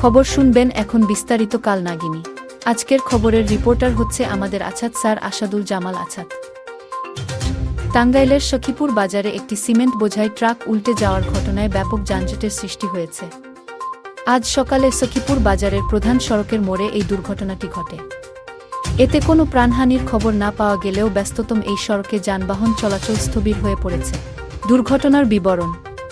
খবর শুনবেন এখন বিস্তারিত কাল নাগিনী। আজকের খবরের রিপোর্টার হচ্ছে আমাদের আছাদ স্যার আসাদুল জামাল আছাদ। টাঙ্গাইলের সখীপুর বাজারে একটি সিমেন্ট বোঝাই ট্রাক উল্টে যাওয়ার ঘটনায় ব্যাপক যানজটের সৃষ্টি হয়েছে। আজ সকালে সখীপুর বাজারের প্রধান সড়কের মোড়ে এই দুর্ঘটনাটি ঘটে। এতে কোনো প্রাণহানির খবর না পাওয়া গেলেও ব্যস্ততম এই সড়কে যানবাহন চলাচল স্থবির হয়ে পড়েছে। দুর্ঘটনার বিবরণ: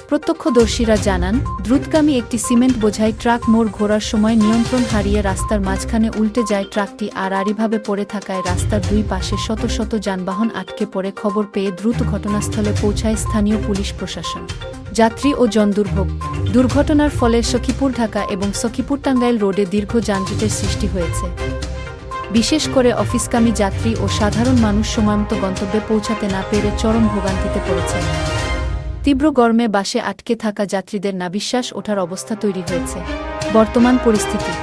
প্রত্যক্ষদর্শীরা জানান, দ্রুতগামী একটি সিমেন্ট বোঝাই ট্রাক মোড় ঘোরার সময় নিয়ন্ত্রণ হারিয়ে রাস্তার মাঝখানে উল্টে যায়। ট্রাকটি আড়াআড়িভাবে পড়ে থাকায় রাস্তার দুই পাশে শত শত যানবাহন আটকে পড়ে। খবর পেয়ে দ্রুত ঘটনাস্থলে পৌঁছায় স্থানীয় পুলিশ প্রশাসন, যাত্রী ও জনদুর্ভোগ। দুর্ঘটনার ফলে সখীপুর ঢাকা এবং সখীপুর টাঙ্গাইল রোডে দীর্ঘ যানজটের সৃষ্টি হয়েছে। বিশেষ করে অফিসগামী যাত্রী ও সাধারণ মানুষ সময়মতো গন্তব্যে পৌঁছাতে না পেরে চরম ভোগান্তিতে পড়েছেন। তীব্র গরমে বাসে আটকে থাকা যাত্রীদের নাভিশ্বাস ওঠার অবস্থা তৈরি হয়েছে। বর্তমান পরিস্থিতি: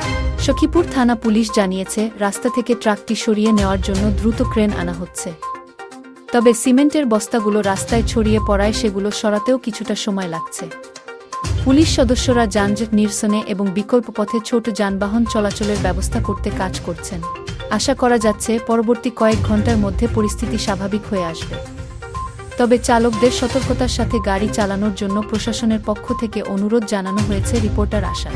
সখীপুর থানা পুলিশ জানিয়েছে, রাস্তা থেকে ট্রাকটি সরিয়ে নেওয়ার জন্য দ্রুত ক্রেন আনা হচ্ছে। তবে সিমেন্টের বস্তাগুলো রাস্তায় ছড়িয়ে পড়ায় সেগুলো সরাতেও কিছুটা সময় লাগছে। পুলিশ সদস্যরা যানজট নিরসনে এবং বিকল্প পথে ছোট যানবাহন চলাচলের ব্যবস্থা করতে কাজ করছেন। আশা করা যাচ্ছে পরবর্তী কয়েক ঘন্টার মধ্যে পরিস্থিতি স্বাভাবিক হয়ে আসবে। তবে চালকদের সতর্কতার সাথে গাড়ি চালানোর জন্য প্রশাসনের পক্ষ থেকে অনুরোধ জানানো হয়েছে। রিপোর্টার আশা।